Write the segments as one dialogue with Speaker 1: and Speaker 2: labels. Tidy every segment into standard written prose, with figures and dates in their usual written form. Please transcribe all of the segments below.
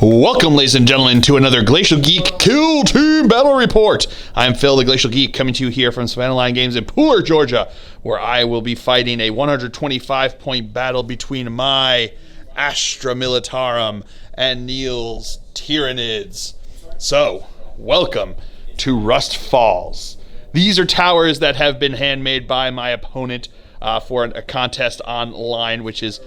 Speaker 1: Welcome, ladies and gentlemen, to another Glacial Geek Kill Team Battle Report. I'm Phil, the Glacial Geek, coming to you here from Savannah Line Games in Pooler, Georgia, where I will be fighting a 125-point battle between my Astra Militarum and Neil's Tyranids. So, welcome to Rustfalls. These are towers that have been handmade by my opponent for a contest online, which is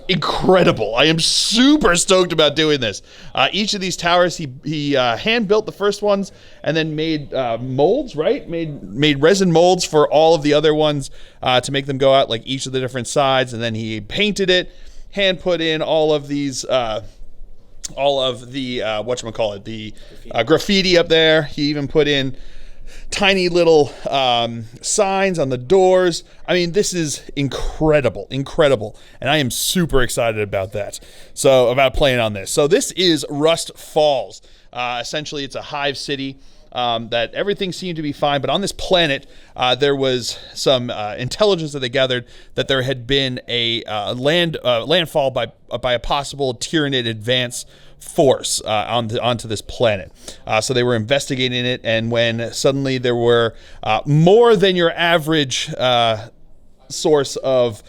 Speaker 1: incredible. I am super stoked about doing this. Each of these towers, he hand built the first ones and then made molds, right? Made resin molds for all of the other ones to make them go out like each of the different sides, and then he painted it, hand put in all of these whatchamacallit, the graffiti up there. He even put in tiny little signs on the doors. I mean, this is incredible, and I am super excited about that. So, about playing on this. So, this is Rustfalls. Essentially, it's a hive city that everything seemed to be fine, but on this planet, there was some intelligence that they gathered that there had been a landfall by a possible Tyranid advance force onto this planet. So they were investigating it, and when suddenly there were more than your average source of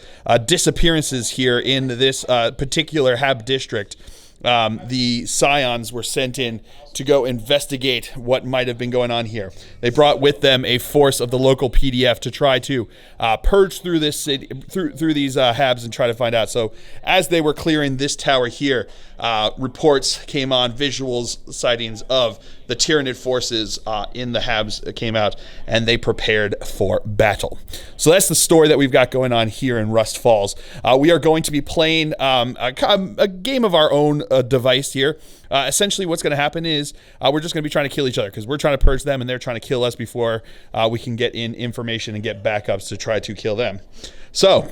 Speaker 1: disappearances here in this particular Hab district, the Scions were sent in to go investigate what might have been going on here. They brought with them a force of the local PDF to try to purge through this city, through these Habs, and try to find out. So as they were clearing this tower here, reports came on, visuals, sightings of the Tyranid forces in the Habs came out, and they prepared for battle. So that's the story that we've got going on here in Rustfalls. We are going to be playing a game of our own device here. Essentially, what's going to happen is we're just going to be trying to kill each other because we're trying to purge them and they're trying to kill us before we can get in information and get backups to try to kill them. So,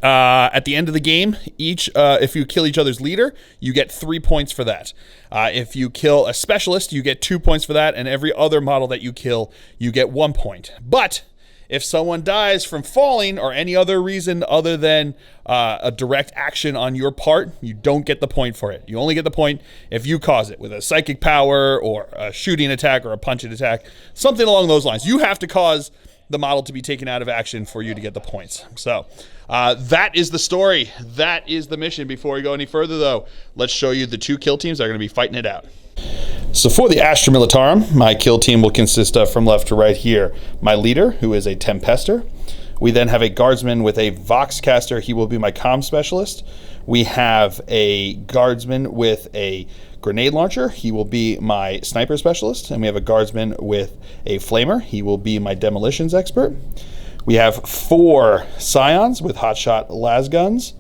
Speaker 1: at the end of the game, if you kill each other's leader, you get 3 points for that. If you kill a specialist, you get 2 points for that, and every other model that you kill, you get 1 point. But if someone dies from falling or any other reason other than a direct action on your part, you don't get the point for it. You only get the point if you cause it with a psychic power or a shooting attack or a punching attack, something along those lines. You have to cause the model to be taken out of action for you to get the points. So that is the story. That is the mission. Before we go any further, though, let's show you the two kill teams that are going to be fighting it out. So for the Astra Militarum, my kill team will consist of, from left to right here, my leader, who is a Tempester. We then have a guardsman with a Voxcaster. He will be my comm specialist. We have a guardsman with a grenade launcher. He will be my sniper specialist. And we have a guardsman with a flamer. He will be my demolitions expert. We have 4 Scions with hotshot las guns.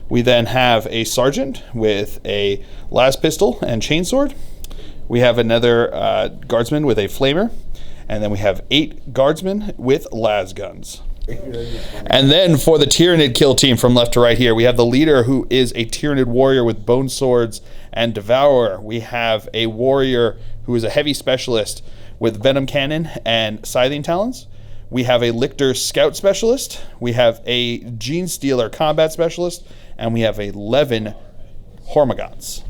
Speaker 1: We then have a sergeant with a las pistol and chainsword. We have another guardsman with a flamer, and then we have 8 guardsmen with las guns. And then for the Tyranid kill team from left to right here, we have the leader, who is a Tyranid warrior with bone swords and devourer. We have a warrior who is a heavy specialist with venom cannon and scything talons. We have a Lictor scout specialist. We have a Gene Stealer combat specialist, and we have 11 Hormagaunts.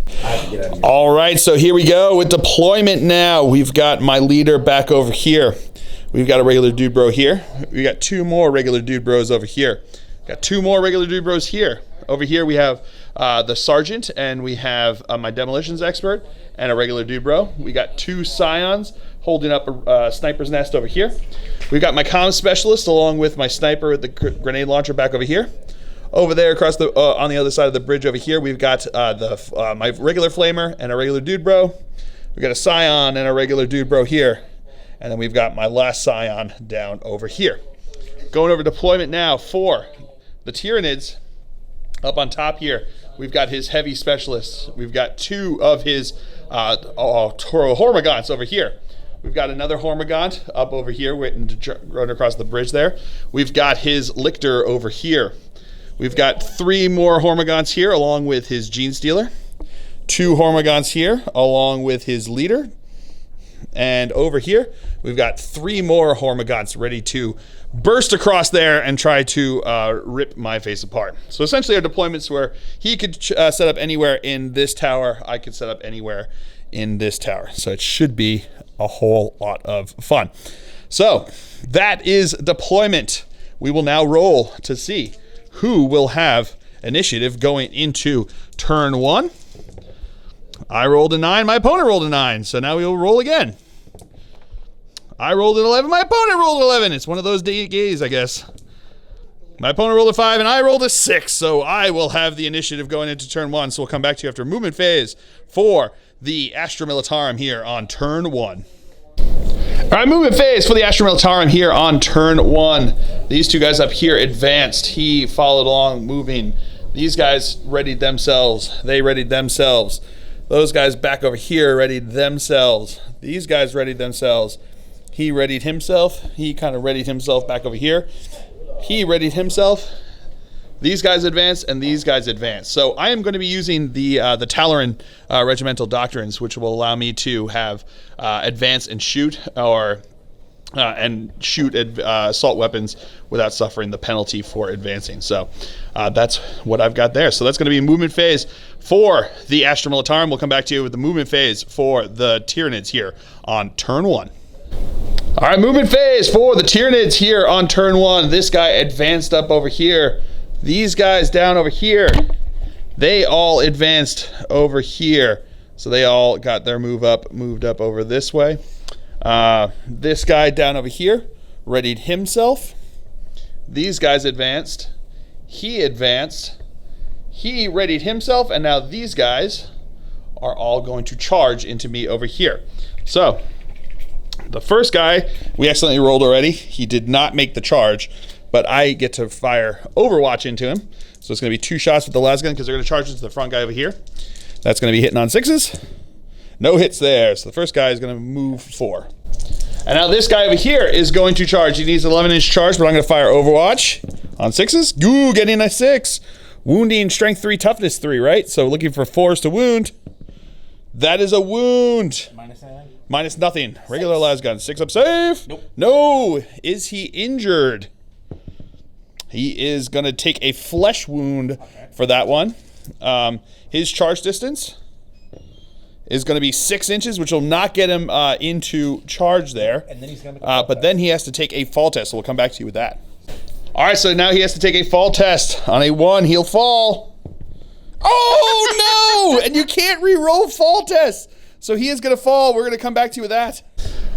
Speaker 1: All right, so here we go with deployment now. We've got my leader back over here. We've got a regular dude bro here. We got 2 more regular dude bros over here. Got 2 more regular dude bros here. Over here we have the sergeant, and we have my demolitions expert and a regular dude bro. We got 2 Scions holding up a sniper's nest over here. We've got my comm specialist along with my sniper with the grenade launcher back over here. Over there, across the on the other side of the bridge over here, we've got my regular flamer and a regular dude bro. We've got a Scion and a regular dude bro here. And then we've got my last Scion down over here. Going over deployment now for the Tyranids. Up on top here, we've got his heavy specialists. We've got 2 of his Hormagaunts over here. We've got another Hormagaunt up over here, waiting to run across the bridge there. We've got his Lictor over here. We've got 3 more Hormagaunts here, along with his Gene Stealer. 2 Hormagaunts here, along with his leader. And over here, we've got 3 more Hormagaunts ready to burst across there and try to rip my face apart. So essentially our deployments where he could set up anywhere in this tower, I could set up anywhere in this tower. So it should be a whole lot of fun. So that is deployment. We will now roll to see who will have initiative going into turn 1. I rolled a 9, my opponent rolled a 9, so now we will roll again. I rolled an 11, my opponent rolled an 11. It's one of those days, I guess. My opponent rolled a 5, and I rolled a 6, so I will have the initiative going into turn 1. So we'll come back to you after movement phase for the Astra Militarum here on turn 1. All right, movement phase for the Astra Militarum here on turn 1. These 2 guys up here advanced. He followed along, moving. These guys readied themselves. They readied themselves. Those guys back over here readied themselves. These guys readied themselves. He readied himself. He kind of readied himself back over here. He readied himself. These guys advanced, and these guys advanced. So I am going to be using the Talaran regimental doctrines, which will allow me to have advance and shoot, or assault weapons without suffering the penalty for advancing. So that's what I've got there. So that's going to be movement phase for the Astra Militarum. We'll come back to you with the movement phase for the Tyranids here on turn 1. All right, movement phase for the Tyranids here on turn 1. This guy advanced up over here. These guys down over here, they all advanced over here. So they all got their moved up over this way. This guy down over here readied himself. These guys advanced. He advanced. He readied himself, and now these guys are all going to charge into me over here. So the first guy we accidentally rolled already. He did not make the charge, but I get to fire Overwatch into him. So it's going to be 2 shots with the las gun because they're going to charge into the front guy over here. That's going to be hitting on 6s. No hits there. So the first guy is going to move 4. And now this guy over here is going to charge. He needs an 11-inch charge, but I'm going to fire Overwatch on 6s. Ooh, getting a 6. Wounding, strength 3, toughness 3, right? So looking for 4s to wound. That is a wound.
Speaker 2: Minus anything?
Speaker 1: Minus nothing. Regular las gun. 6 up save.
Speaker 2: Nope.
Speaker 1: No. Is he injured? He is going to take a flesh wound for that one. His charge distance is going to be 6 inches, which will not get him into charge there.
Speaker 2: And then he's going to
Speaker 1: but then he has to take a fall test, so we'll come back to you with that. All right, so now he has to take a fall test. On a 1, he'll fall. Oh, no! And you can't re-roll fall tests. So he is going to fall. We're going to come back to you with that.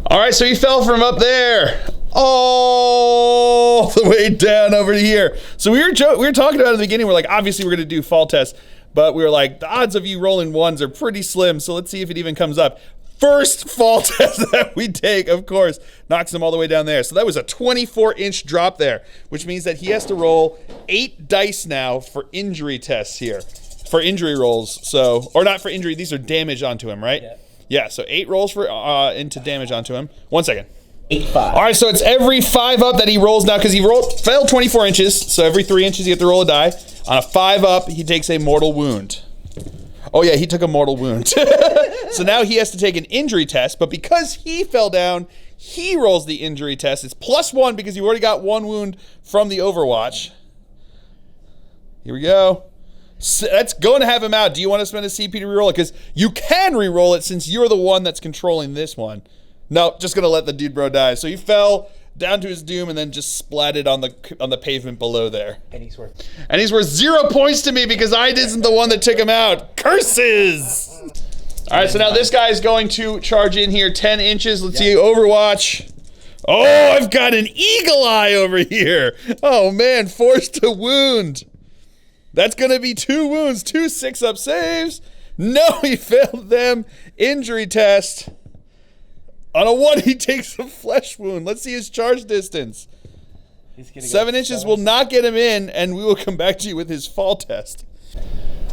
Speaker 1: All right, so he fell from up there all the way down over to here. So we were talking about at the beginning, we're like, obviously we're going to do fall tests, but we were like, the odds of you rolling 1s are pretty slim, so let's see if it even comes up. First fall test that we take, of course, knocks him all the way down there. So that was a 24-inch drop there, which means that he has to roll 8 dice now for injury tests here. For injury rolls, so, or not for injury, these are damage onto him, right? Yeah, so 8 rolls for into damage onto him. 1 second.
Speaker 2: 8-5.
Speaker 1: All right, so it's every 5 up that he rolls now, because he fell 24 inches, so every 3 inches you have to roll a die. On a 5 up, he takes a mortal wound. Oh yeah, he took a mortal wound. So now he has to take an injury test, but because he fell down, he rolls the injury test. It's +1 because you already got 1 wound from the Overwatch. Here we go. So that's going to have him out. Do you want to spend a CP to reroll it? Because you can reroll it since you're the one that's controlling this one. No, just going to let the dude bro die. So he fell down to his doom and then just splatted on the pavement below there.
Speaker 2: And he's worth
Speaker 1: 0 points to me because I isn't the one that took him out. Curses! All right, so now this guy's going to charge in here 10 inches. Let's see, Overwatch. Oh, I've got an eagle eye over here. Oh man, forced to wound. That's going to be 2 wounds, 2 6-up saves. No, he failed them. Injury test. On a 1, he takes a flesh wound. Let's see his charge distance. 7 inches will not get him in, and we will come back to you with his fall test.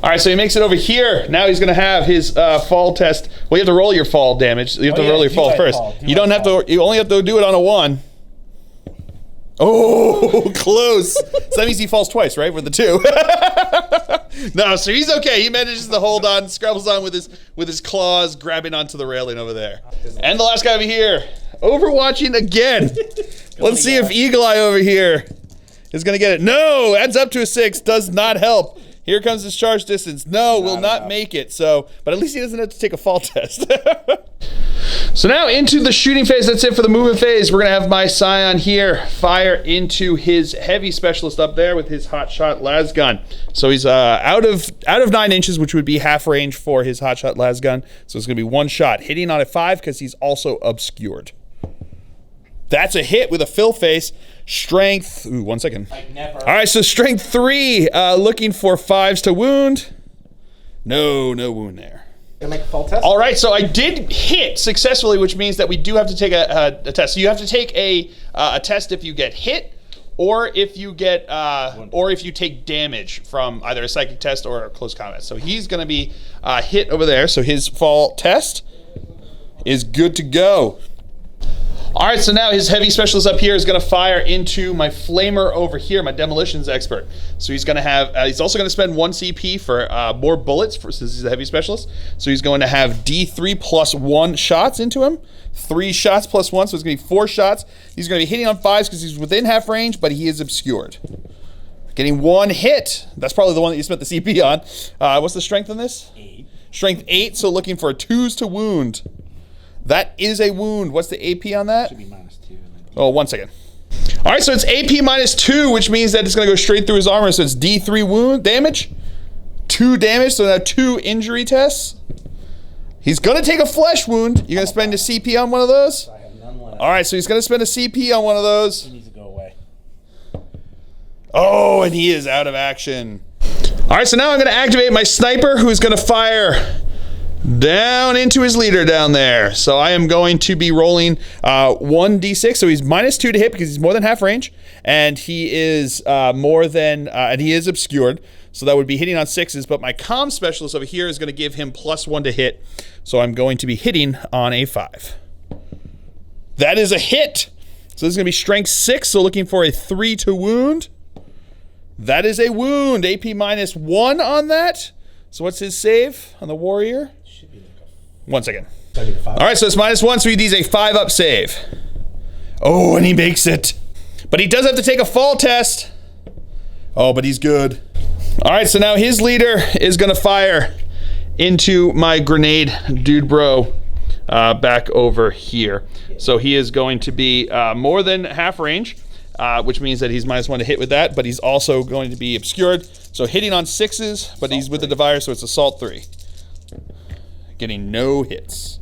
Speaker 1: All right, so he makes it over here. Now he's going to have his fall test. Well, you have to roll your fall damage. You have to roll your fall first. You don't have to. You only have to do it on a 1. Oh, close. So that means he falls twice, right? With the 2. No, so he's okay. He manages to hold on, scrabbles on with his claws, grabbing onto the railing over there. And the last guy over here, overwatching again. Let's see if Eagle Eye over here is going to get it. No, adds up to a 6, does not help. Here comes his charge distance. No, will not make it. So, but at least he doesn't have to take a fall test. So now into the shooting phase. That's it for the movement phase. We're gonna have my Scion here fire into his heavy specialist up there with his hotshot las gun. So he's out of 9 inches, which would be half range for his hotshot las gun. So it's gonna be 1 shot, hitting on a 5 because he's also obscured. That's a hit with a fill face. Strength, ooh, 1 second.
Speaker 2: Like never.
Speaker 1: All right, so strength 3, looking for 5s to wound. No wound there.
Speaker 2: Gonna make a full test?
Speaker 1: All right, so I did hit successfully, which means that we do have to take a test. So you have to take a test if you get hit, or if you get, or if you take damage from either a psychic test or a close combat. So he's gonna be hit over there. So his fall test is good to go. All right, so now his heavy specialist up here is going to fire into my flamer over here, my demolitions expert. So he's going to have, he's also going to spend 1 CP for more bullets, since he's a heavy specialist. So he's going to have D3 plus 1 shots into him. 3 shots plus 1, so it's going to be 4 shots. He's going to be hitting on 5s because he's within half range, but he is obscured. Getting 1 hit. That's probably the one that you spent the CP on. What's the strength on this?
Speaker 2: 8.
Speaker 1: Strength 8, so looking for 2s to wound. That is a wound. What's the AP on that?
Speaker 2: Should be -2.
Speaker 1: Oh, 1 second. All right, so it's AP -2, which means that it's going to go straight through his armor. So it's D3 wound damage, 2 damage, so now 2 injury tests. He's going to take a flesh wound. You're going to spend a CP on one of those?
Speaker 2: I have none left.
Speaker 1: All right, so he's going to spend a CP on one of those.
Speaker 2: He needs to go away.
Speaker 1: Oh, and he is out of action. All right, so now I'm going to activate my sniper, who's going to fire down into his leader down there. So I am going to be rolling 1d6. So he's -2 to hit because he's more than half range, and he is and he is obscured. So that would be hitting on 6s. But my comm specialist over here is going to give him +1 to hit. So I'm going to be hitting on a 5. That is a hit. So this is going to be strength 6. So looking for a 3 to wound. That is a wound. AP -1 on that. So what's his save on the warrior?
Speaker 2: Should be like
Speaker 1: 1 second.
Speaker 2: a
Speaker 1: All right, so it's -1, so he needs a 5-up save. Oh, and he makes it. But he does have to take a fall test. Oh, but he's good. All right, so now his leader is going to fire into my grenade dude bro back over here. So he is going to be more than half range, which means that he's -1 to hit with that, but he's also going to be obscured. So hitting on 6s, but he's with the Devourer, so it's assault 3. Getting no hits.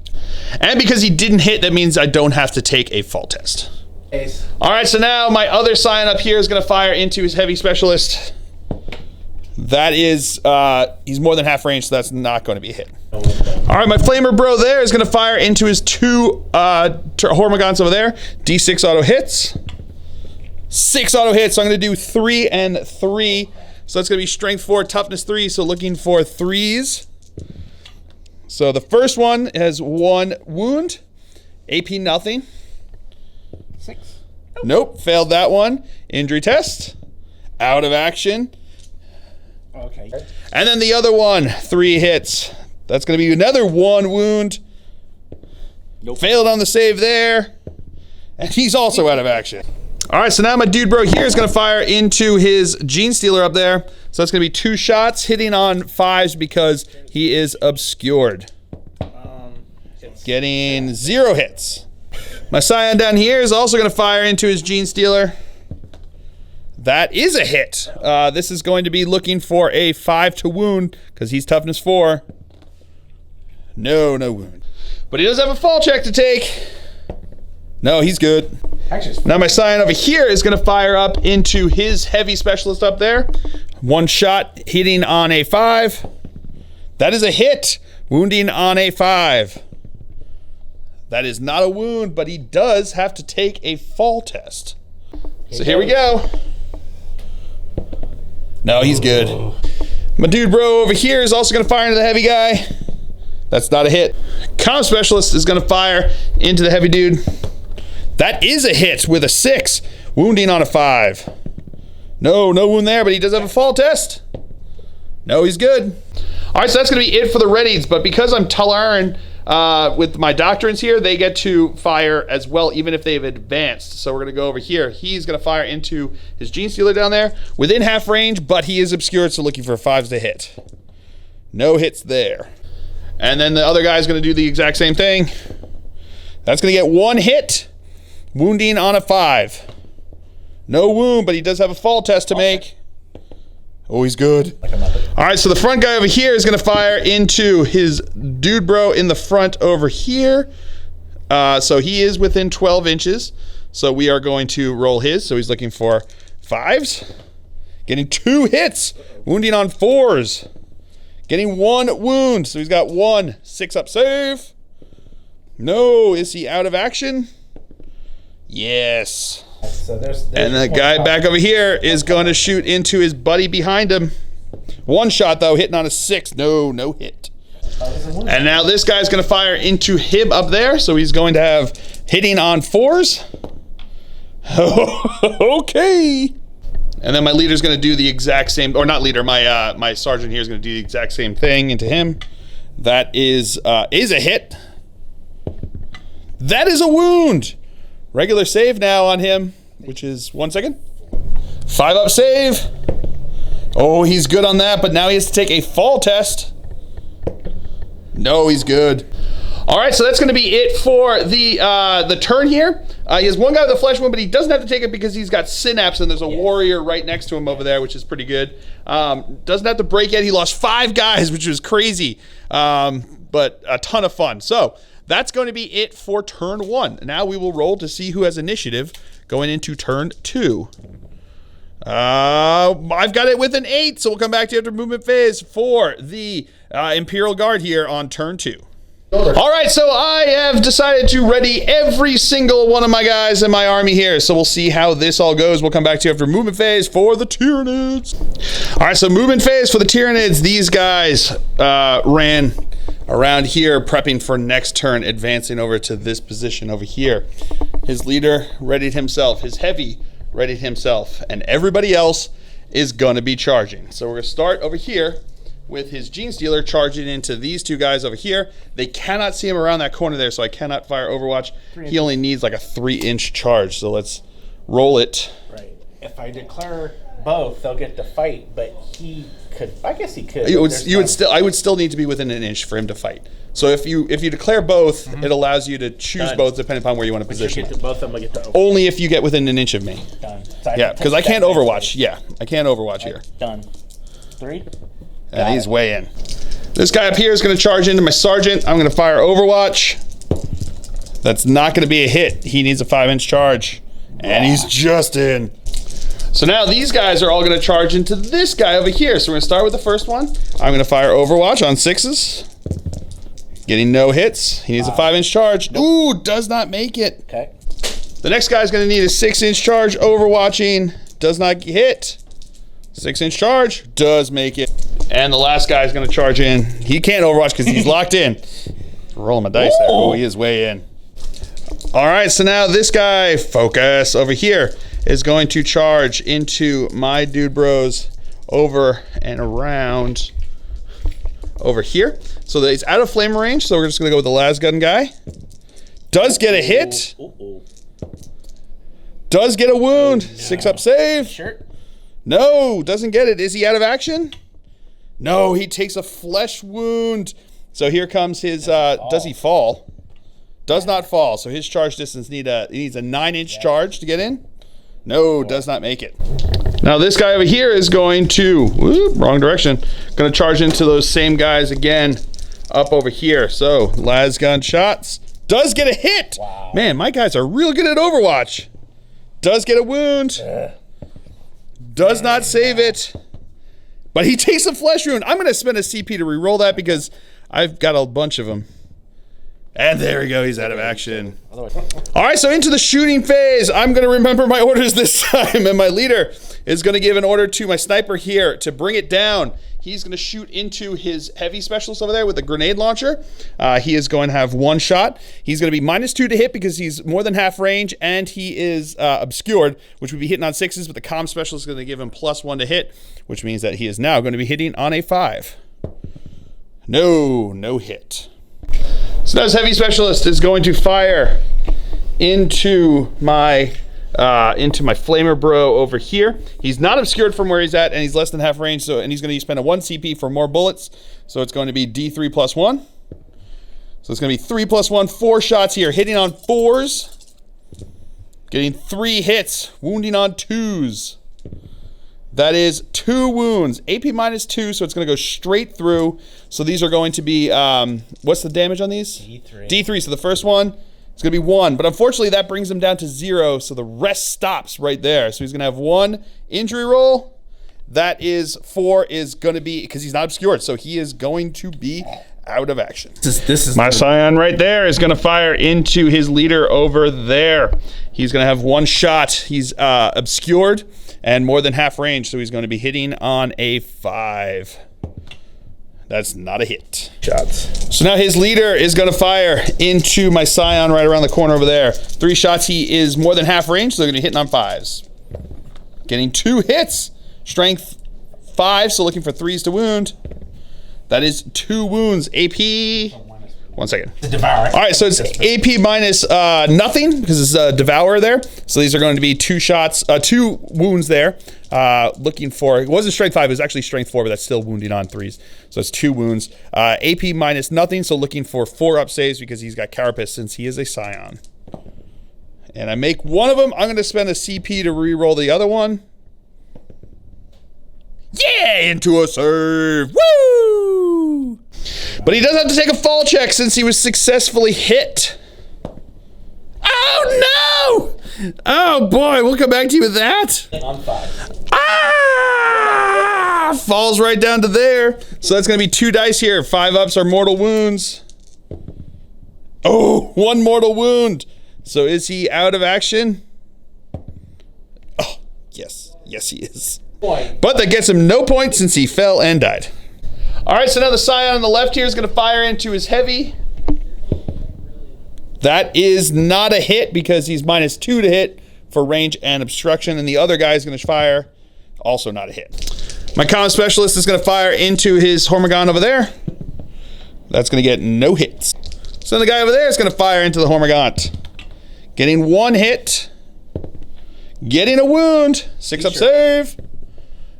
Speaker 1: And because he didn't hit, that means I don't have to take a fall test.
Speaker 2: Ace.
Speaker 1: All right, so now my other Scion up here is going to fire into his heavy specialist. That is, he's more than half range, so that's not going to be a hit. All right, my flamer bro there is going to fire into his 2 Hormigons over there. D6 auto hits. 6 auto hits, so I'm going to do 3 and 3. So that's going to be strength 4, toughness 3, so looking for 3s. So the first one has 1 wound. AP nothing.
Speaker 2: 6.
Speaker 1: Nope, failed that one. Injury test. Out of action.
Speaker 2: Okay.
Speaker 1: And then the other one, 3 hits. That's going to be another 1 wound.
Speaker 2: Nope.
Speaker 1: Failed on the save there. And he's also out of action. All right, so now my dude bro here is going to fire into his Gene Stealer up there. So that's going to be 2 shots, hitting on 5s because he is obscured. Getting 0 hits. My Scion down here is also going to fire into his Gene Stealer. That is a hit. This is going to be looking for a 5 to wound because he's toughness 4. No wound. But he does have a fall check to take. No, he's good. Now my Scion over here is going to fire up into his heavy specialist up there. 1 shot, hitting on a 5. That is a hit, wounding on a 5. That is not a wound, but he does have to take a fall test. So here we go. No, he's good. My dude bro over here is also going to fire into the heavy guy. That's not a hit. Comm specialist is going to fire into the heavy dude. That is a hit with a 6, wounding on a 5. No wound there, but he does have a fall test. No, he's good. All right, so that's going to be it for the readies. But because I'm Talaran with my doctrines here, they get to fire as well, even if they've advanced. So we're going to go over here. He's going to fire into his Gene Stealer down there within half range, but he is obscured, so looking for 5s to hit. No hits there. And then the other guy's going to do the exact same thing. That's going to get 1 hit, wounding on a 5. No wound, but he does have a fall test to make. Oh, he's good. All right, so the front guy over here is going to fire into his dude bro in the front over here. So he is within 12 inches. So we are going to roll his. So he's looking for 5s. Getting 2 hits. Wounding on 4s. Getting 1 wound. So he's got 1 6-up save. No, is he out of action? Yes.
Speaker 2: So there's
Speaker 1: and the guy back over here is going to shoot into his buddy behind him. 1 shot though, hitting on a 6. No hit. And now this guy's going to fire into him up there, so he's going to have hitting on 4s. Okay. And then my leader's going to do the exact same, or not leader, my sergeant here is going to do the exact same thing into him. That is a hit. That is a wound. Regular save now on him, which is 1 second. 5-up save. Oh, he's good on that, but now he has to take a fall test. No, he's good. All right, so that's going to be it for the turn here. He has 1 guy with a flesh wound, but he doesn't have to take it because he's got synapse, and there's a warrior right next to him over there, which is pretty good. Doesn't have to break yet. He lost 5 guys, which was crazy, but a ton of fun. So that's going to be it for turn 1. Now we will roll to see who has initiative going into turn 2. I've got it with an 8, so we'll come back to you after movement phase for the Imperial Guard here on turn 2. All right, so I have decided to ready every single one of my guys in my army here, so we'll see how this all goes. We'll come back to you after movement phase for the Tyranids. All right, so movement phase for the Tyranids. These guys ran around here prepping for next turn, advancing over to this position over here. His leader readied himself, his heavy readied himself, and everybody else is going to be charging. So we're going to start over here with his Gene Stealer charging into these 2 guys over here. They cannot see him around that corner there, so I cannot fire Overwatch. He only needs like a 3-inch charge, so let's roll it.
Speaker 2: Right. If I declare both, they'll get to fight, but he could, I guess he could.
Speaker 1: I would still need to be within an inch for him to fight. So if you declare both, it allows you to choose both depending upon where you want to position.
Speaker 2: Both of them will get to Overwatch.
Speaker 1: Only if you get within an inch of me.
Speaker 2: Done. So
Speaker 1: Yeah, because I can't Overwatch. Yeah, I can't Overwatch here.
Speaker 2: Done. 3.
Speaker 1: And he's way in. This guy up here is going to charge into my sergeant. I'm going to fire Overwatch. That's not going to be a hit. He needs a 5-inch charge. And he's just in. So now these guys are all going to charge into this guy over here. So we're going to start with the first one. I'm going to fire Overwatch on 6s. Getting no hits. He needs a 5-inch charge. Nope. Ooh, does not make it.
Speaker 2: Okay.
Speaker 1: The next guy's going to need a 6-inch charge. Overwatching. Does not hit. 6-inch charge. Does make it. And the last guy is going to charge in. He can't Overwatch because he's locked in. Rolling my dice there. Oh, he is way in. All right, so now this guy, focus, over here, is going to charge into my dude bros over and around over here. So that he's out of flame range, so we're just going to go with the las gun guy. Does get a hit. Does get a wound. 6-up save.
Speaker 2: Sure.
Speaker 1: No, doesn't get it. Is he out of action? No, he takes a flesh wound. So here comes his, does he fall? Does not fall. So his charge distance he needs a 9-inch charge to get in. No, does not make it. Now this guy over here is going to, wrong direction, going to charge into those same guys again up over here. So las gun shots. Does get a hit.
Speaker 2: Wow.
Speaker 1: Man, my guys are real good at Overwatch. Does get a wound. Does not save it. But he takes a flesh wound. I'm going to spend a CP to re-roll that because I've got a bunch of them. And there we go, he's out of action. All right, so into the shooting phase. I'm going to remember my orders this time, and my leader is going to give an order to my sniper here to bring it down. He's going to shoot into his heavy specialist over there with a grenade launcher. He is going to have one shot. He's going to be -2 to hit because he's more than half range, and he is obscured, which would be hitting on 6s, but the comm specialist is going to give him +1 to hit, which means that he is now going to be hitting on a 5. No hit. So now his heavy specialist is going to fire into my flamer bro over here. He's not obscured from where he's at, and he's less than half range. And he's going to spend a 1 CP for more bullets. So it's going to be D3 +1. So it's going to be 3 +1, 4 shots here, hitting on 4s, getting 3 hits, wounding on 2s. That is 2 wounds, AP -2, so it's going to go straight through. So these are going to be, what's the damage on these?
Speaker 2: D3.
Speaker 1: D3, so the first one, it's going to be 1. But unfortunately, that brings him down to 0, so the rest stops right there. So he's going to have 1 injury roll. That is 4 is going to be, because he's not obscured, so he is going to be out of action.
Speaker 2: This is
Speaker 1: my Scion right there is going to fire into his leader over there. He's going to have 1 shot. He's obscured and more than half range, so he's going to be hitting on a 5. That's not a hit.
Speaker 2: shots.
Speaker 1: So now his leader is going to fire into my Scion right around the corner over there. 3 shots. He is more than half range, so they're going to be hitting on 5s. Getting 2 hits. Strength 5, so looking for 3s to wound. That is 2 wounds. AP. 1 second.
Speaker 2: The Devourer.
Speaker 1: All right, so it's AP -nothing because it's a Devourer there. So these are going to be 2 shots, 2 wounds there. Looking for, it wasn't strength 5, it was actually strength 4, but that's still wounding on 3s. So it's 2 wounds. AP -nothing, so looking for 4 up saves because he's got Carapace since he is a Scion. And I make one of them. I'm going to spend a CP to re-roll the other one. Yeah, into a save. Woo! But he does have to take a fall check since he was successfully hit. Oh no! Oh boy, we'll come back to you with that.
Speaker 2: On 5.
Speaker 1: Ah! Falls right down to there. So that's going to be 2 dice here. 5 ups are mortal wounds. Oh, 1 mortal wound. So is he out of action? Oh, yes. Yes, he is.
Speaker 2: Boy.
Speaker 1: But that gets him no points since he fell and died. All right, so now the Scion on the left here is going to fire into his heavy. That is not a hit because he's -2 to hit for range and obstruction. And the other guy is going to fire, also not a hit. My comm specialist is going to fire into his Hormigón over there. That's going to get no hits. So the guy over there is going to fire into the Hormigón. Getting 1 hit. Getting a wound. 6 up save.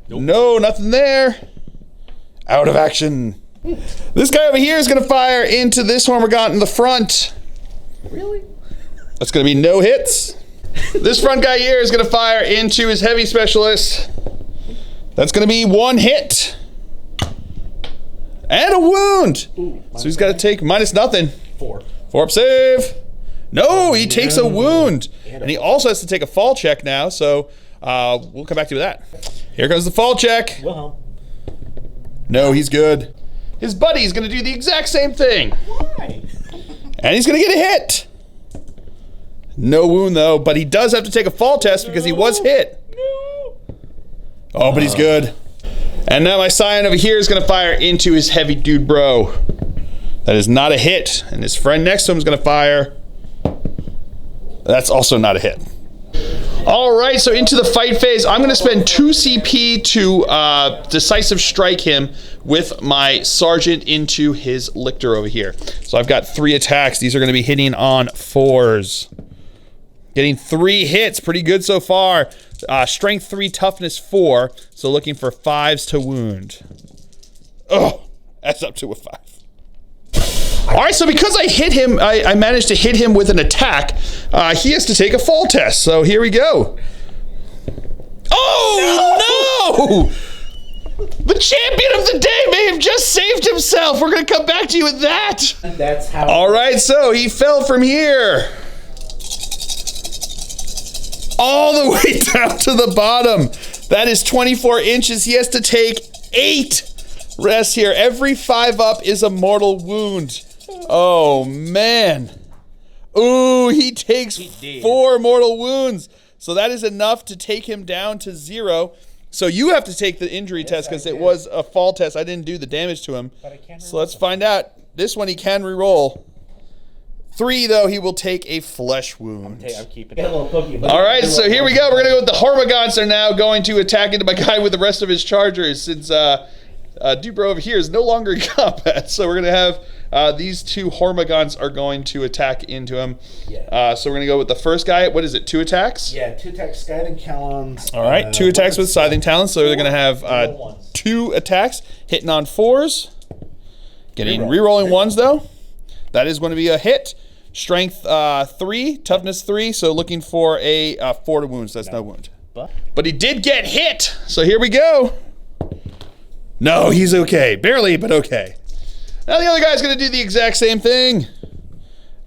Speaker 2: Nope.
Speaker 1: No, nothing there. Out of action. This guy over here is going to fire into this Hormigón in the front.
Speaker 2: Really?
Speaker 1: That's going to be no hits. This front guy here is going to fire into his heavy specialist. That's going to be 1 hit. And a wound.
Speaker 2: Ooh,
Speaker 1: so he's got to take -0.
Speaker 2: 4.
Speaker 1: 4 up save. No, he takes a wound. And he also has to take a fall check now, so we'll come back to you with that. Here comes the fall check.
Speaker 2: Wilhelm.
Speaker 1: No, he's good. His buddy's going to do the exact same thing.
Speaker 2: Why?
Speaker 1: And he's going to get a hit. No wound, though, but he does have to take a fall test because he was hit.
Speaker 2: No.
Speaker 1: Oh, but he's good. And now my Scion over here is going to fire into his heavy dude bro. That is not a hit. And his friend next to him is going to fire. That's also not a hit. All right, so into the fight phase. I'm going to spend 2 CP to decisive strike him with my sergeant into his lictor over here. So I've got 3 attacks. These are going to be hitting on 4s. Getting 3 hits, pretty good so far. Strength 3, toughness 4. So looking for 5s to wound. Oh, that's up to a 5. All right, so because I hit him, I managed to hit him with an attack. He has to take a fall test. So here we go. Oh, no! The champion of the day may have just saved himself. We're going to come back to you with that.
Speaker 2: That's how.
Speaker 1: All right, so he fell from here. All the way down to the bottom. That is 24 inches. He has to take 8 rests here. Every 5 up is a mortal wound. Oh, man. Ooh, he takes 4 mortal wounds. So that is enough to take him down to 0. So you have to take the injury test because it was a fall test. I didn't do the damage to him. So let's find out. This one he can reroll. 3, though, he will take a flesh wound.
Speaker 2: I'm keeping it. All
Speaker 1: right, so here we go. We're going to go with the Hormagaunts are now going to attack into my guy with the rest of his chargers since Dubro over here is no longer in combat. So we're going to have these 2 Hormagaunts are going to attack into him. Yeah. So we're going to go with the first guy. What is it, 2 attacks?
Speaker 2: Yeah, 2 attacks, Scything Talons.
Speaker 1: All right, 2 attacks with Scything Talons. So they're going to have 2 attacks, hitting on 4s. Getting rerolling 1s, though. That is going to be a hit. Strength 3, toughness 3, so looking for a 4 to wounds. That's no wound. But he did get hit, so here we go. No, he's okay. Barely, but okay. Now the other guy's going to do the exact same thing.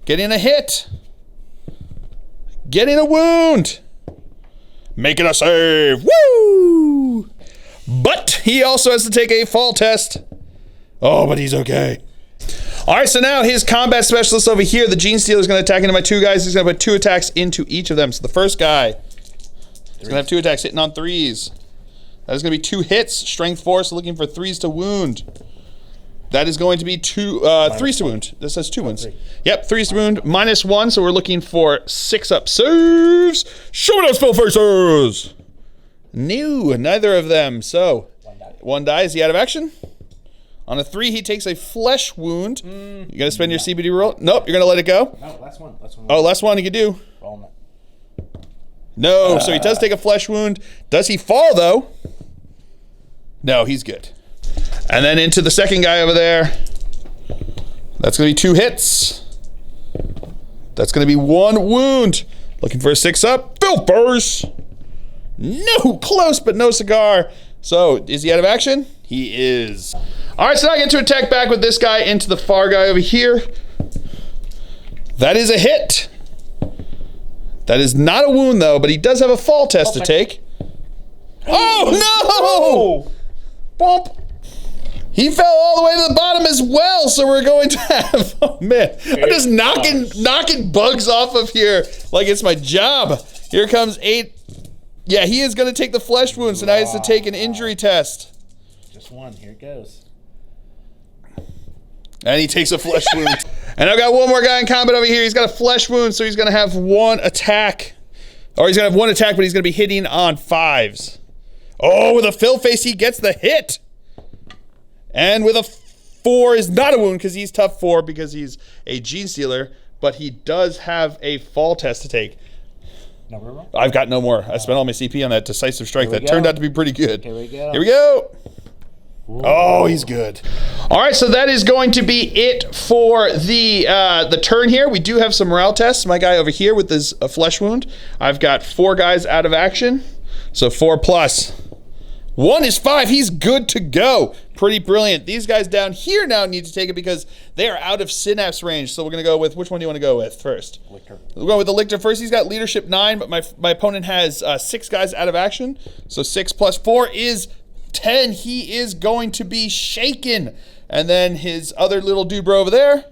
Speaker 1: Getting a hit. Getting a wound. Making a save. Woo! But he also has to take a fall test. Oh, but he's okay. All right, so now his combat specialist over here, the Gene Stealer, is going to attack into my 2 guys. He's going to put 2 attacks into each of them. So the first guy is going to have 2 attacks hitting on 3s. That is going to be 2 hits, strength 4, so looking for 3s to wound. That is going to be 3s to wound. This says 2 wounds. 3. Yep, 3s to wound, -1, so we're looking for 6 up saves. Show me those spell faces. No, neither of them. So 1 die. Is he out of action? On a 3, he takes a flesh wound. You gonna spend your CBD roll? Nope, you're gonna let it go.
Speaker 2: No, last one.
Speaker 1: Oh, last one he could do.
Speaker 2: Roll it.
Speaker 1: No, so he does take a flesh wound. Does he fall though? No, he's good. And then into the second guy over there. That's gonna be 2 hits. That's gonna be 1 wound. Looking for a 6 up. Bill burst. No, close, but no cigar. So, is he out of action? He is. All right, so now I get to attack back with this guy into the far guy over here. That is a hit. That is not a wound, though, but he does have a fall test to take. Oh, no! Bump. He fell all the way to the bottom as well, so we're going to have... Oh, man. I'm just knocking bugs off of here like it's my job. Here comes 8... Yeah, he is going to take the flesh wound, so now he has to take an injury test.
Speaker 2: Just 1. Here it goes.
Speaker 1: And he takes a flesh wound. And I've got 1 more guy in combat over here. He's got a flesh wound, so he's going to have 1 attack. Or he's going to have 1 attack, but he's going to be hitting on 5s. Oh, with a fill face, he gets the hit. And with a 4 is not a wound because he's tough 4 because he's a Gene Stealer, but he does have a fall test to take.
Speaker 2: No more?
Speaker 1: I've got no more. I spent all my CP on that decisive strike that turned out to be pretty good.
Speaker 2: Here we go.
Speaker 1: Here we go. Ooh. Oh, he's good. All right, so that is going to be it for the turn here. We do have some morale tests. My guy over here with his flesh wound. I've got 4 guys out of action. So 4 plus. 1 is 5. He's good to go. Pretty brilliant. These guys down here now need to take it because they are out of synapse range. So we're going to go with, which one do you want to go with first?
Speaker 2: Lictor.
Speaker 1: We'll go with the Lictor first. He's got leadership 9, but my opponent has 6 guys out of action. So 6 plus 4 is 10. He is going to be shaken. And then his other little dude bro over there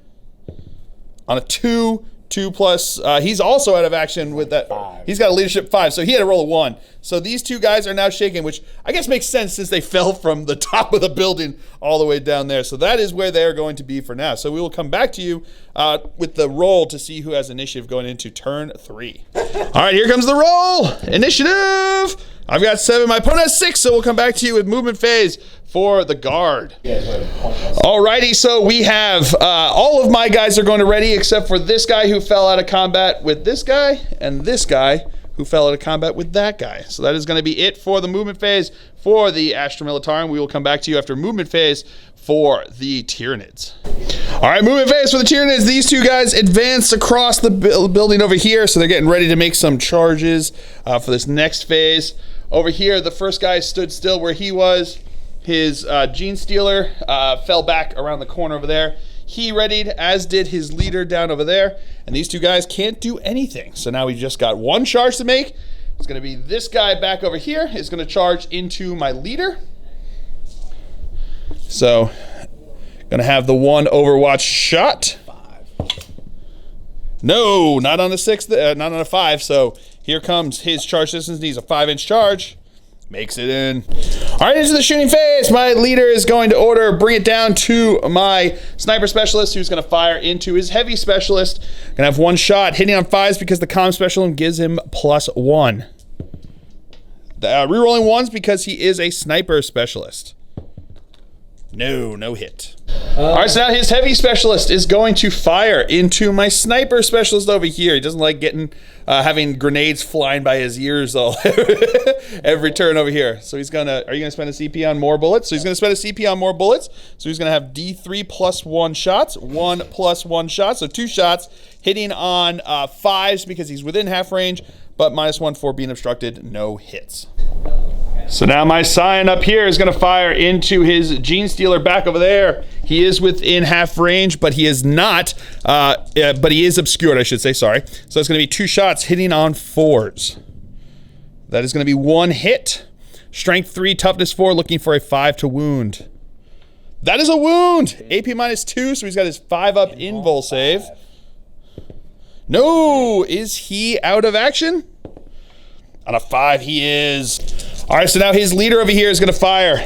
Speaker 1: on a 2 plus, he's also out of action with that.
Speaker 2: 5.
Speaker 1: He's got a leadership 5, so he had a roll of 1. So these 2 guys are now shaken, which I guess makes sense since they fell from the top of the building all the way down there. So that is where they're going to be for now. So we will come back to you with the roll to see who has initiative going into turn 3. All right, here comes the roll. Initiative. I've got 7. My opponent has 6, so we'll come back to you with movement phase for the guard. Alrighty, so we have all of my guys are going to ready except for this guy who fell out of combat with this guy and this guy who fell out of combat with that guy. So that is going to be it for the movement phase for the Astra Militarum. We will come back to you after movement phase for the Tyranids. All right, movement phase for the Tyranids. These 2 guys advanced across the building over here, so they're getting ready to make some charges for this next phase. Over here, the first guy stood still where he was. His Gene Stealer fell back around the corner over there. He readied, as did his leader down over there. And these 2 guys can't do anything. So now we just got 1 charge to make. It's going to be this guy back over here is going to charge into my leader. So, going Gonna have the 1 Overwatch shot.
Speaker 2: 5.
Speaker 1: No, not on a 6, not on a 5. So here comes his charge distance. Needs a 5-inch charge. Makes it in. All right, into the shooting phase. My leader is going to bring it down to my sniper specialist, who's going to fire into his heavy specialist. Gonna have 1 shot, hitting on 5s because the comm specialist gives him +1. Rerolling 1s because he is a sniper specialist. No hit. All right, so now his heavy specialist is going to fire into my sniper specialist over here. He doesn't like having grenades flying by his ears all every turn over here. So he's gonna, are you gonna spend a CP on more bullets? So he's gonna spend a CP on more bullets. So he's gonna have D3 +1 shots, 1 +1 shot. So 2 shots, hitting on 5s because he's within half range, but -1 for being obstructed, no hits. So now my Scion up here is going to fire into his Gene Stealer back over there. He is within half range, but he is not, but he is obscured, I should say, sorry. So it's going to be 2 shots hitting on 4s. That is going to be 1 hit. Strength 3, toughness 4, looking for a 5 to wound. That is a wound! AP -2, so he's got his 5 up invul save. No! Is he out of action? On a 5, he is. All right, so now his leader over here is going to fire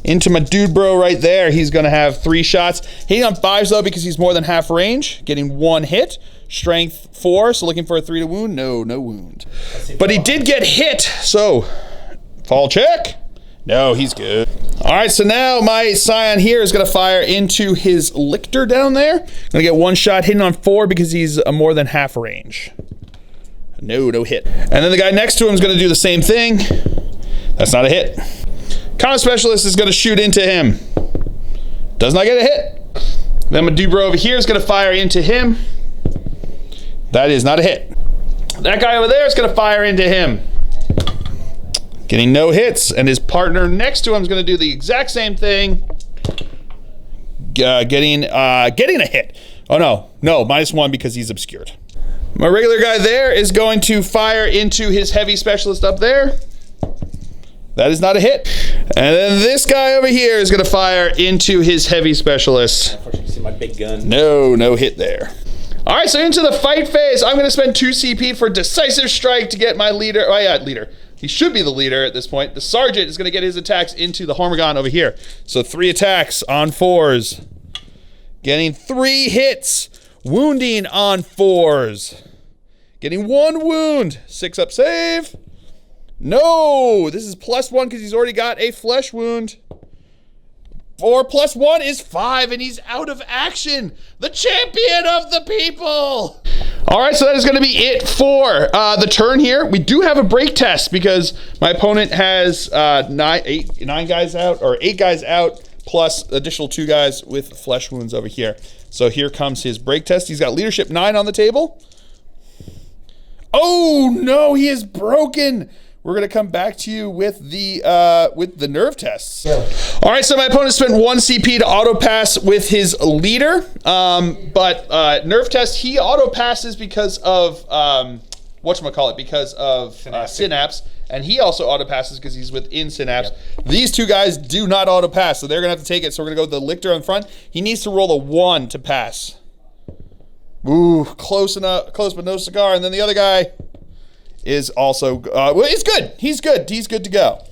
Speaker 1: into my dude bro right there. He's going to have 3 shots. Hitting on 5s, though, because he's more than half range. Getting 1 hit. Strength 4, so looking for a 3 to wound. No wound. But he did get hit, so fall check. No, he's good. All right, so now my Scion here is going to fire into his Lictor down there. Going to get 1 shot hitting on 4 because he's more than half range. No hit. And then the guy next to him is going to do the same thing. That's not a hit. Comm specialist is going to shoot into him. Does not get a hit. Then my Dubro over here is going to fire into him. That is not a hit. That guy over there is going to fire into him. Getting no hits. And his partner next to him is going to do the exact same thing. Getting a hit. Oh no, -1 because he's obscured. My regular guy there is going to fire into his heavy specialist up there. That is not a hit. And then this guy over here is going to fire into his heavy specialist.
Speaker 2: Unfortunately, you see my big gun.
Speaker 1: No hit there. All right, so into the fight phase. I'm going to spend 2 CP for Decisive Strike to get my leader. Oh yeah, leader. He should be the leader at this point. The Sergeant is going to get his attacks into the Hormagon over here. So 3 attacks on 4s. Getting 3 hits. Wounding on 4s. Getting 1 wound. 6 up save. No, this is +1 because he's already got a flesh wound. 4 + 1 is 5, and he's out of action. The champion of the people. All right, so that is going to be it for the turn here. We do have a break test because my opponent has 9 guys out, or 8 guys out, plus additional 2 guys with flesh wounds over here. So here comes his break test. He's got leadership 9 on the table. Oh no, he is broken. We're gonna come back to you with the nerve tests. Yeah. All right, so my opponent spent 1 CP to auto pass with his leader, but nerve test he auto passes because of whatchamacallit, because of synapse, and he also auto passes because he's within synapse. Yep. These 2 guys do not auto pass, so they're gonna have to take it. So we're gonna go with the Lictor in front. He needs to roll a 1 to pass. Ooh, close enough, close but no cigar. And then the other guy is also, well, it's good. He's good to go.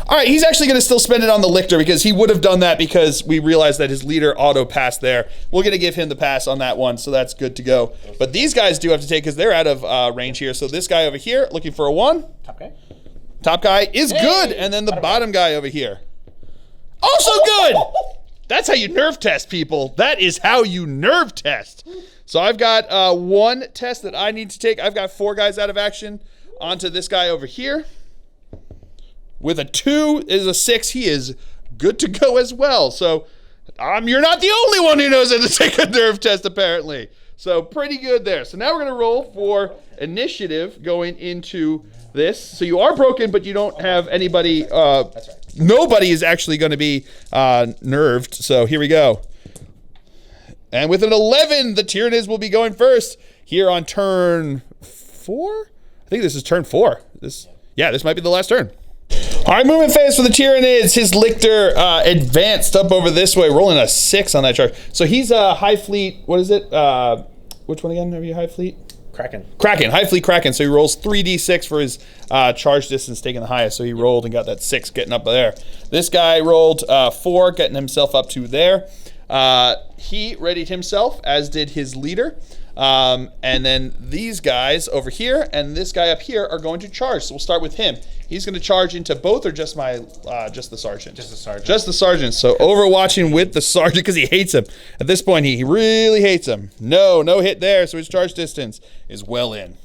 Speaker 1: All right, he's actually going to still spend it on the Lictor because he would have done that because we realized that his leader auto-passed there. We're going to give him the pass on that one, so that's good to go. But these guys do have to take because they're out of range here. So this guy over here, looking for a 1. Top guy is good, and then the bottom guy over here. Also good! That's how you nerve test, people. That is how you nerve test. So I've got 1 test that I need to take. I've got 4 guys out of action onto this guy over here. With a 2 is a 6. He is good to go as well. So you're not the only one who knows how to take a nerve test, apparently. So pretty good there. So now we're going to roll for initiative going into this. So you are broken, but you don't have anybody. That's right. Nobody is actually going to be nerved. So here we go. And with an 11, the Tyranids will be going first here on turn 4. I think this is turn 4. This might be the last turn. All right, movement phase for the Tyranids. His Lictor advanced up over this way, rolling a 6 on that charge. So he's a High Fleet. What is it? Which one again? Are you High Fleet?
Speaker 2: Kraken.
Speaker 1: Kraken, High Fleet Kraken. So he rolls 3d6 for his charge distance, taking the highest. So he rolled and got that 6 getting up there. This guy rolled 4, getting himself up to there. He readied himself, as did his leader. And then these guys over here and this guy up here are going to charge. So we'll start with him. He's going to charge into both, or just just the sergeant? Just the sergeant. Just the sergeant. So overwatching with the sergeant because he hates him. At this point, he really hates him. No hit there. So his charge distance is well in.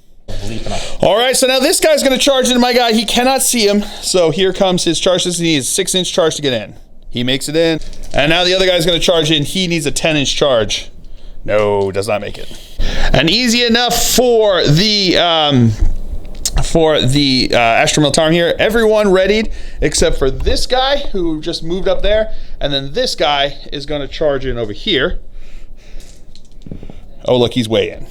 Speaker 1: All right, so now this guy's going to charge into my guy. He cannot see him. So here comes his charge distance. He needs a 6-inch charge to get in. He makes it in. And now the other guy's going to charge in. He needs a 10-inch charge. No, does not make it. And easy enough for the Astra Militarum here. Everyone readied except for this guy who just moved up there, and then this guy is going to charge in over here. Oh, look, he's way in.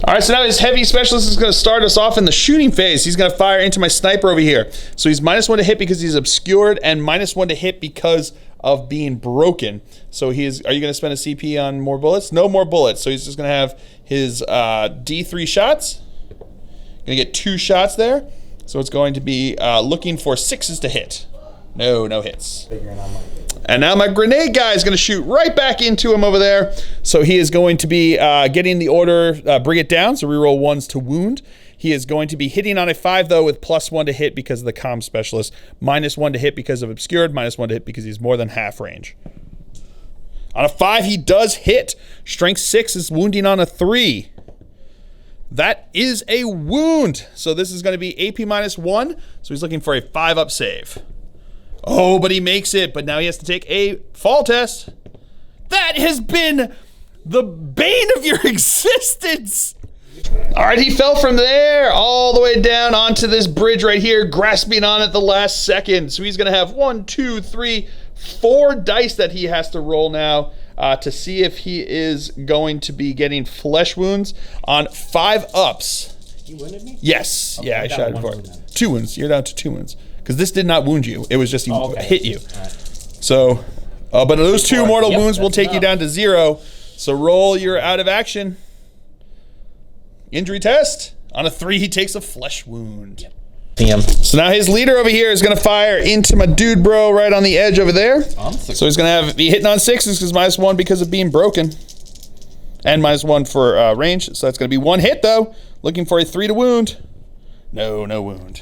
Speaker 1: All right, so now his heavy specialist is going to start us off in the shooting phase. He's going to fire into my sniper over here. So he's -1 to hit because he's obscured, and -1 to hit because of being broken. So are you going to spend a CP on more bullets? No more bullets. So he's just going to have his D3 shots. Going to get 2 shots there. So it's going to be looking for 6s to hit. No hits. And now my grenade guy is going to shoot right back into him over there. So he is going to be getting the order, bring it down. So reroll 1s to wound. He is going to be hitting on a 5, though, with +1 to hit because of the comm specialist, -1 to hit because of obscured, -1 to hit because he's more than half range. On a 5, he does hit. Strength 6 is wounding on a 3. That is a wound. So this is going to be AP -1. So he's looking for a 5-up save. Oh, but he makes it. But now he has to take a fall test. That has been the bane of your existence. All right, he fell from there all the way down onto this bridge right here, grasping on at the last second. So he's going to have 1, 2, 3, 4 dice that he has to roll now to see if he is going to be getting flesh wounds on 5 ups.
Speaker 2: You wounded me?
Speaker 1: Yes.
Speaker 2: Okay,
Speaker 1: yeah, I shot it before. 2 wounds. You're down to 2 wounds. Because this did not wound you. It was just he hit you. Right. So, but those 2 mortal wounds will take you down to 0. So roll your out of action. Injury test. On a 3, he takes a flesh wound.
Speaker 2: Damn.
Speaker 1: So now his leader over here is going to fire into my dude bro right on the edge over there. So he's going to be hitting on 6s because -1 because of being broken. And -1 for range. So that's going to be 1 hit, though. Looking for a 3 to wound. No wound.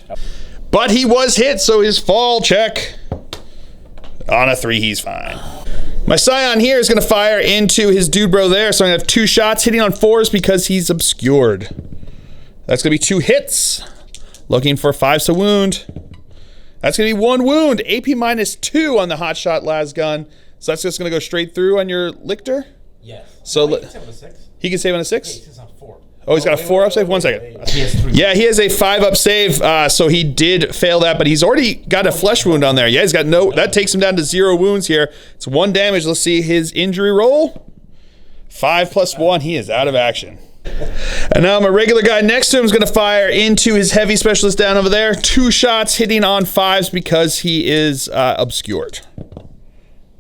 Speaker 1: But he was hit, so his fall check. On a 3, he's fine. My Scion here is going to fire into his dude bro there. So I'm going to have 2 shots hitting on 4s because he's obscured. That's going to be 2 hits. Looking for 5s to wound. That's going to be 1 wound. AP -2 on the hotshot las gun. So that's just going to go straight through on your Lictor?
Speaker 2: Yes.
Speaker 1: So
Speaker 2: he can save on a 6.
Speaker 1: He can save on a 6?
Speaker 2: Yeah, he saves on 4.
Speaker 1: Oh, he's got a 4-up save? 1 second.
Speaker 2: He has 3.
Speaker 1: Yeah, he has a 5-up save, so he did fail that, but he's already got a flesh wound on there. Yeah, he's got that takes him down to 0 wounds here. It's 1 damage. Let's see his injury roll. 5 + 1, he is out of action. And now my regular guy next to him is going to fire into his heavy specialist down over there. 2 shots hitting on 5s because he is obscured.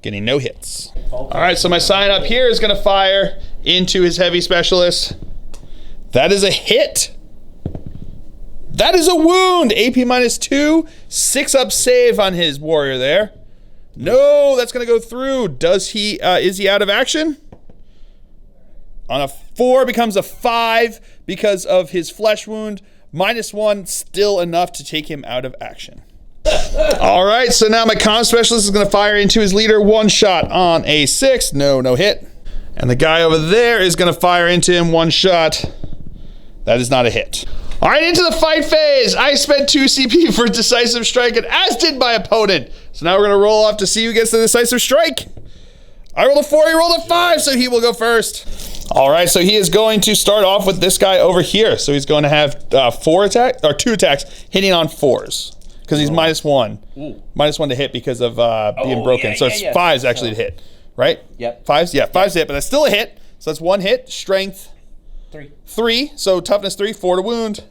Speaker 1: Getting no hits. All right, so my Scion up here is going to fire into his heavy specialist. That is a hit. That is a wound. AP -2. 6-up save on his warrior there. No, that's going to go through. Is he out of action? On a 4 becomes a 5 because of his flesh wound. -1, still enough to take him out of action. All right, so now my comm specialist is going to fire into his leader. 1 shot on a 6. No hit. And the guy over there is going to fire into him. 1 shot. That is not a hit. All right, into the fight phase. I spent 2 CP for decisive strike, and as did my opponent. So now we're going to roll off to see who gets the decisive strike. I rolled a 4, he rolled a 5, so he will go first. All right, so he is going to start off with this guy over here. So he's going to have 2 attacks hitting on 4s because he's -1. -1 to hit because of being broken. So it's 5s actually to hit, right?
Speaker 2: Yep.
Speaker 1: 5s? Yeah, 5s to hit, but that's still a hit. So that's 1 hit, strength 3, so toughness 3, 4 to wound.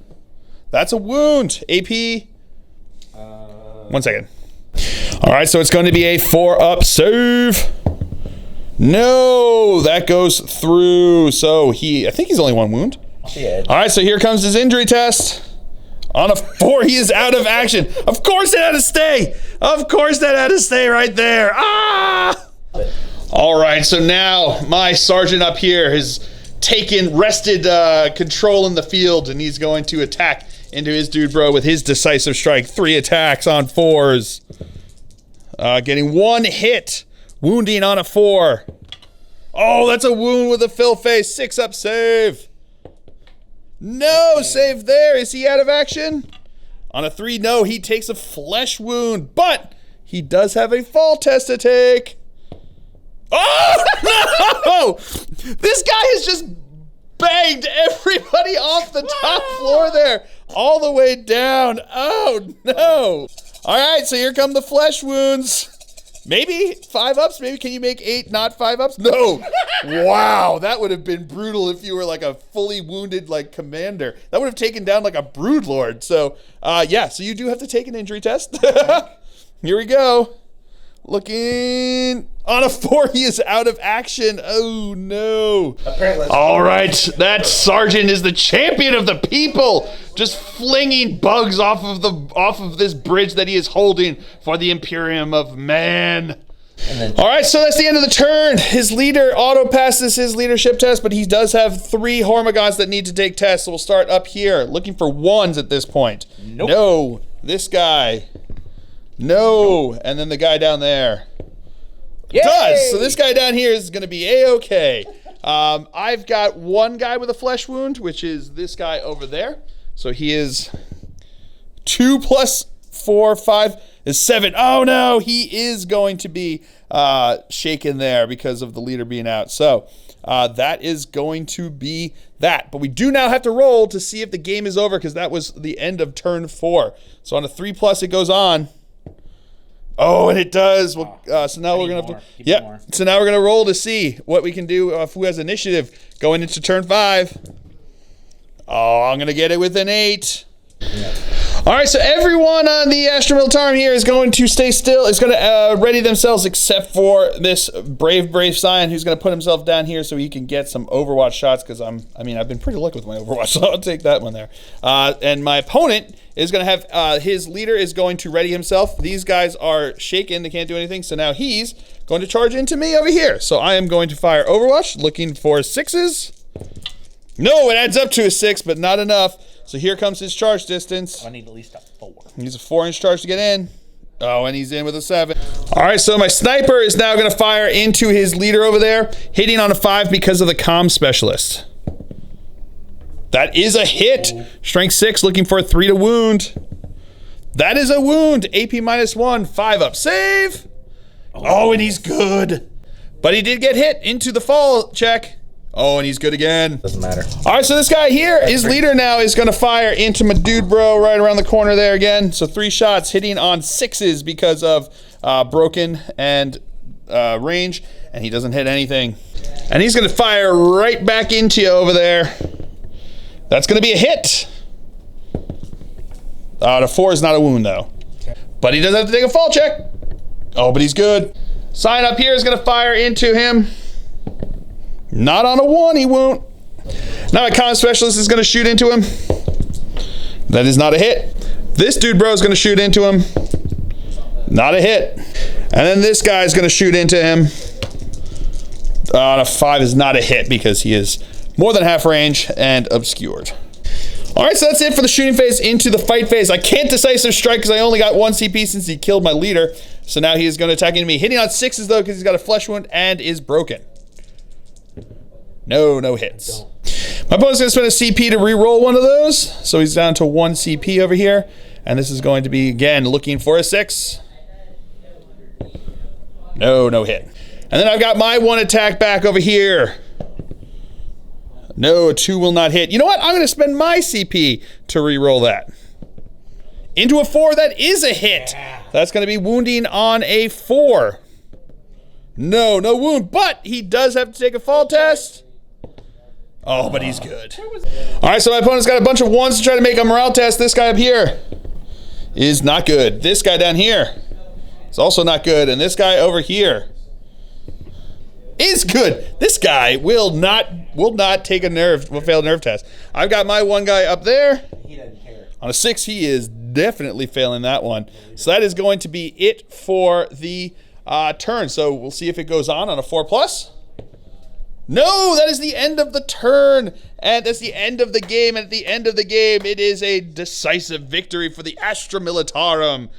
Speaker 1: That's a wound. AP. 1 second. All right, so it's going to be a 4-up save. No, that goes through. So I think he's only 1 wound.
Speaker 2: Yeah.
Speaker 1: All right, so here comes his injury test. On a 4, he is out of action. Of course it had to stay. Of course that had to stay right there. Ah! All right, so now my sergeant up here has wrested control in the field, and he's going to attack into his dude bro with his decisive strike. 3 attacks on 4s. Getting 1 hit. Wounding on a 4. Oh, that's a wound with a fill face. 6-up save. No, save there. Is he out of action? On a 3, no, he takes a flesh wound, but he does have a fall test to take. Oh, no! This guy has just banged everybody off the top floor there, all the way down. Oh, no. All right, so here come the flesh wounds. Maybe 5-ups? Maybe can you make 8 not 5-ups? No. Wow, that would have been brutal if you were like a fully wounded like commander. That would have taken down like a broodlord. So yeah, so you do have to take an injury test. Here we go. Looking on a 4, he is out of action. Oh no. All right, that sergeant is the champion of the people, just flinging bugs off of this bridge that he is holding for the Imperium of Man. All right, so that's the end of the turn. His leader auto passes his leadership test, but he does have 3 Hormigons that need to take tests. So we'll start up here, looking for 1s at this point.
Speaker 2: Nope.
Speaker 1: No, this guy. No, and then the guy down there.
Speaker 2: Yay!
Speaker 1: Does. So this guy down here is going to be A-okay. I've got 1 guy with a flesh wound, which is this guy over there. So he is 2 plus 4, 5 is 7. Oh no, he is going to be shaken there because of the leader being out. So that is going to be that. But we do now have to roll to see if the game is over, because that was the end of turn 4. So on a 3 plus, it goes on. Oh, and it does. Well, so now we're gonna have to. Yeah. So now we're gonna roll to see what we can do. Who has initiative going into turn 5? Oh, I'm gonna get it with an 8. Yeah. All right. So everyone on the Astra Militarum here is going to stay still. Is going to ready themselves, except for this brave Scion, who's going to put himself down here so he can get some Overwatch shots. Because I've been pretty lucky with my Overwatch, so I'll take that one there. And my opponent is going to have his leader is going to ready himself. These guys are shaken; they can't do anything. So now he's going to charge into me over here. So I am going to fire Overwatch, looking for 6s. No, it adds up to a 6, but not enough. So here comes his charge distance.
Speaker 2: I need at least a 4.
Speaker 1: He's a 4-inch charge to get in. Oh, and he's in with a 7. All right, so my sniper is now going to fire into his leader over there, hitting on a 5 because of the comm specialist. That is a hit. Strength 6, looking for a 3 to wound. That is a wound. AP -1, 5-up save. Oh, and he's good. But he did get hit into the fall check. Oh, and he's good again.
Speaker 2: Doesn't matter.
Speaker 1: All right, so this guy here, his leader now is going to fire into my dude bro right around the corner there again. So 3 shots hitting on 6s because of broken and range, and he doesn't hit anything. And he's going to fire right back into you over there. That's going to be a hit. The 4 is not a wound, though. Okay. But he does have to take a fall check. Oh, but he's good. Scion up here is going to fire into him. Not on a 1, he won't. Now my comm specialist is going to shoot into him. That is not a hit. This dude bro is going to shoot into him. Not a hit. And then this guy is going to shoot into him. On a 5 is not a hit because he is more than half range and obscured. All right, so that's it for the shooting phase. Into the fight phase. I can't decisive strike because I only got 1 CP since he killed my leader. So now he is going to attack into me. Hitting on 6s though because he's got a flesh wound and is broken. No hits. My opponent's going to spend a CP to re-roll one of those. So he's down to 1 CP over here. And this is going to be, again, looking for a 6. No hit. And then I've got my 1 attack back over here. No, a 2 will not hit. You know what? I'm going to spend my CP to re-roll that. Into a 4, that is a hit. That's going to be wounding on a 4. No wound, but he does have to take a fall test. Oh, but he's good. All right, so my opponent's got a bunch of 1s to try to make a morale test. This guy up here is not good. This guy down here It's also not good. And this guy over here is good. This guy will not take will fail a nerve test. I've got my one guy up there.
Speaker 2: He doesn't care.
Speaker 1: On a 6, he is definitely failing that one. So that is going to be it for the turn. So we'll see if it goes on a 4+. No, that is the end of the turn. And that's the end of the game. And at the end of the game, it is a decisive victory for the Astra Militarum.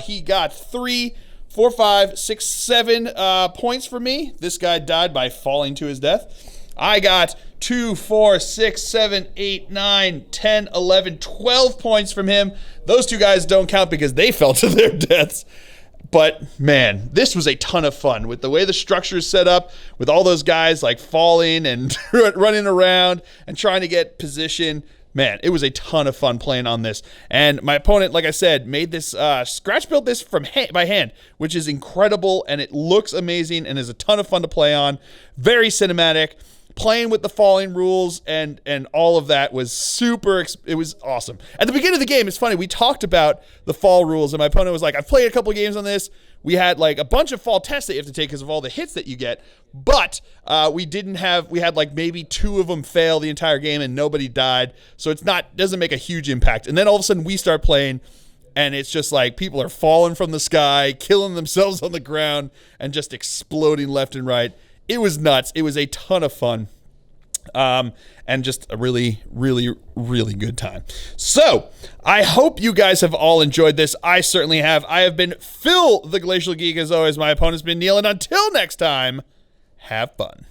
Speaker 1: He got 3, 4, 5, 6, 7 points for me. This guy died by falling to his death. I got 2, 4, 6, 7, 8, 9, 10, 11, 12 points from him. Those two guys don't count because they fell to their deaths. But, man, this was a ton of fun with the way the structure is set up, with all those guys, like, falling and running around and trying to get position. Man, it was a ton of fun playing on this. And my opponent, like I said, made this, scratch built this by hand, which is incredible, and it looks amazing and is a ton of fun to play on. Very cinematic. Playing with the falling rules and all of that was it was awesome. At the beginning of the game, it's funny, we talked about the fall rules, and my opponent was like, I've played a couple games on this. We had like a bunch of fall tests that you have to take because of all the hits that you get, but we had like maybe 2 of them fail the entire game and nobody died, so doesn't make a huge impact. And then all of a sudden we start playing, and it's just like people are falling from the sky, killing themselves on the ground, and just exploding left and right. It was nuts. It was a ton of fun. And just a really, really, really good time. So, I hope you guys have all enjoyed this. I certainly have. I have been Phil, the Glacial Geek, as always. My opponent's been Neil, and until next time, have fun.